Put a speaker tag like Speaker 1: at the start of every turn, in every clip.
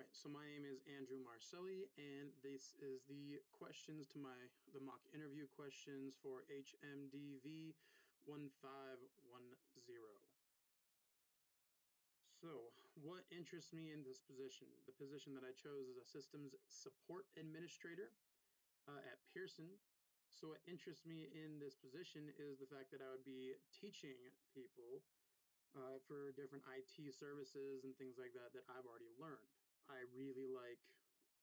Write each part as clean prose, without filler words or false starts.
Speaker 1: right, so my name is Andrew Marcelli, and this is the questions to the mock interview questions for HMDV 1510. So, what interests me in this position? The position that I chose is a systems support administrator at Pearson. So, what interests me in this position is the fact that I would be teaching people for different IT services and things like that that I've already learned. I really like,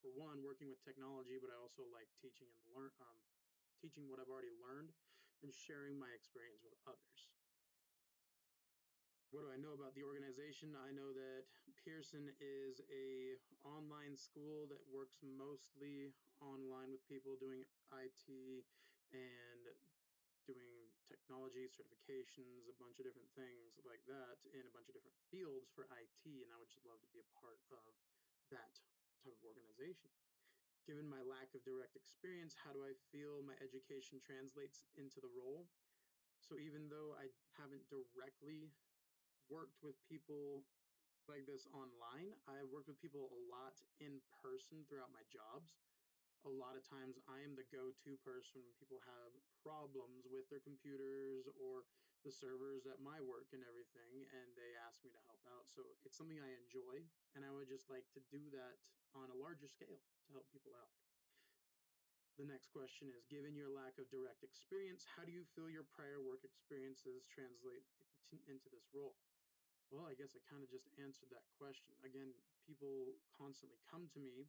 Speaker 1: for one, working with technology, but I also like teaching and teaching what I've already learned and sharing my experience with others. What do I know about the organization? I know that Pearson is a online school that works mostly online with people doing IT and doing technology certifications, a bunch of different things like that in a bunch of different fields for IT, and I would just love to be a part of that type of organization. Given my lack of direct experience, how do I feel my education translates into the role? So even though I haven't directly worked with people like this online, I've worked with people a lot in person throughout my jobs. A lot of times I am the go-to person when people have problems with their computers or the servers at my work and everything, and they ask me to help out. So it's something I enjoy, and I would just like to do that on a larger scale to help people out. The next question is, given your lack of direct experience, how do you feel your prior work experiences translate into this role? Well, I guess I kind of just answered that question. Again, people constantly come to me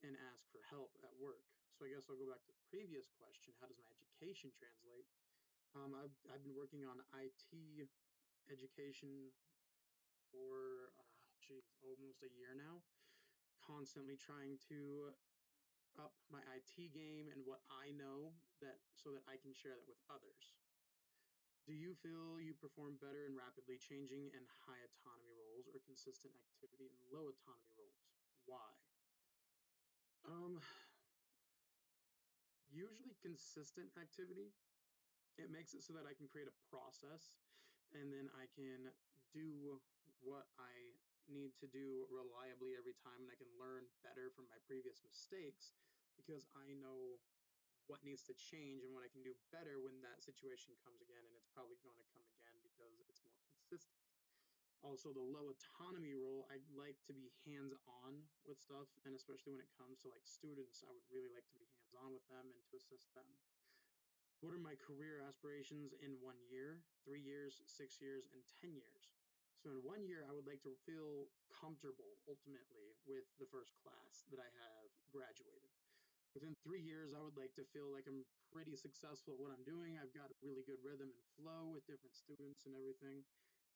Speaker 1: and ask for help at work. So I guess I'll go back to the previous question. How does my education translate? I've been working on IT education for, almost a year now, constantly trying to up my IT game and what I know that so that I can share that with others. Do you feel you perform better in rapidly changing and high autonomy roles or consistent activity in low autonomy roles? Why? Um, Usually consistent activity. It makes it so that I can create a process and then I can do what I need to do reliably every time, and I can learn better from my previous mistakes because I know what needs to change and what I can do better when that situation comes again, and it's probably going to come again because it's more consistent. Also, the low autonomy role, I'd like to be hands-on with stuff, and especially when it comes to like students, I would really like to be hands-on with them and to assist them. What are my career aspirations in 1 year, 3 years, 6 years, and 10 years? So in 1 year, I would like to feel comfortable ultimately with the first class that I have graduated. Within 3 years, I would like to feel like I'm pretty successful at what I'm doing. I've got a really good rhythm and flow with different students and everything.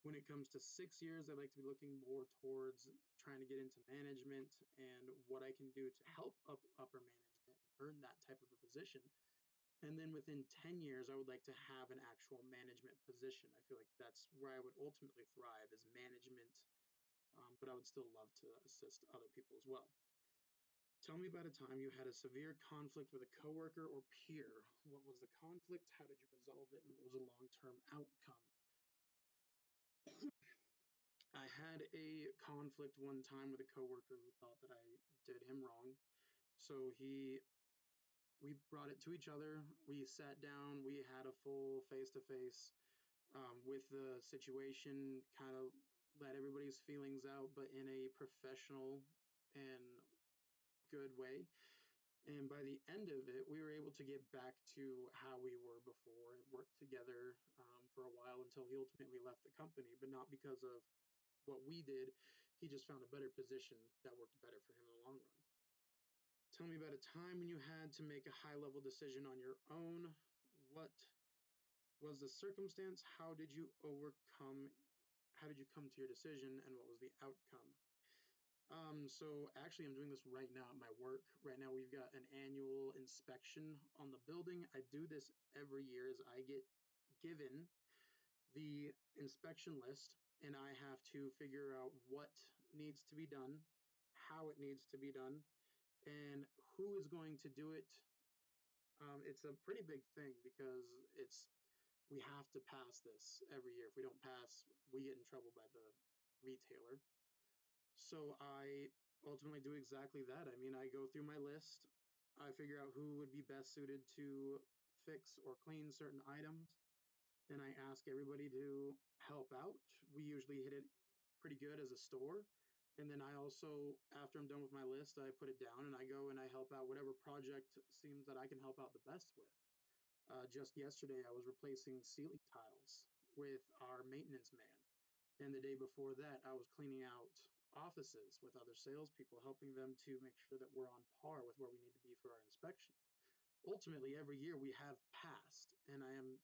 Speaker 1: When it comes to 6 years, I'd like to be looking more towards trying to get into management and what I can do to help upper management earn that type of a position. And then within 10 years, I would like to have an actual management position. I feel like that's where I would ultimately thrive is management, but I would still love to assist other people as well. Tell me about a time you had a severe conflict with a coworker or peer. What was the conflict? How did you resolve it? And what was the long-term outcome? I had a conflict one time with a coworker who thought that I did him wrong. So we brought it to each other. We sat down. We had a full face-to-face with the situation, kind of let everybody's feelings out, but in a professional and good way. And by the end of it, we were able to get back to how we were before and work together for a while until he ultimately left the company, but not because of what we did. He just found a better position that worked better for him in the long run. Tell me about a time when you had to make a high level decision on your own. What was the circumstance? How did you come to your decision, and what was the outcome? So actually I'm doing this right now at my work. Right now we've got an annual inspection on the building. I do this every year as I get given the inspection list and I have to figure out what needs to be done, how it needs to be done, and who is going to do it. It's a pretty big thing because we have to pass this every year. If we don't pass, we get in trouble by the retailer. So I ultimately do exactly that. I mean, I go through my list, I figure out who would be best suited to fix or clean certain items, and I ask everybody to help out. We usually hit it pretty good as a store. And then I also, after I'm done with my list, I put it down and I go and I help out whatever project seems that I can help out the best with. Just yesterday, I was replacing ceiling tiles with our maintenance man. And the day before that, I was cleaning out offices with other salespeople, helping them to make sure that we're on par with where we need to be for our inspection. Ultimately, every year we have passed, and I am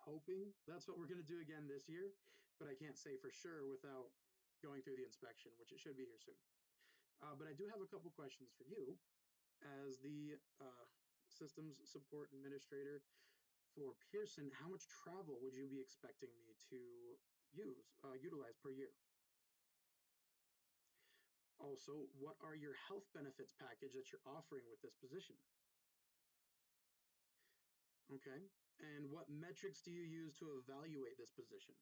Speaker 1: hoping that's what we're going to do again this year, but I can't say for sure without going through the inspection, which it should be here soon. But I do have a couple questions for you as the systems support administrator for Pearson. How much travel would you be expecting me to utilize per year? Also, what are your health benefits package that you're offering with this position? Okay. And what metrics do you use to evaluate this position?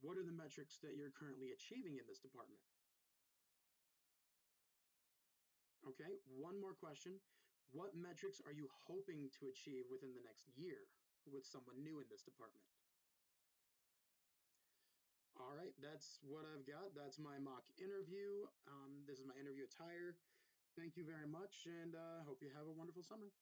Speaker 1: What are the metrics that you're currently achieving in this department? Okay. One more question. What metrics are you hoping to achieve within the next year with someone new in this department? All right. That's what I've got. That's my mock interview. This is my interview attire. Thank you very much, and hope you have a wonderful summer.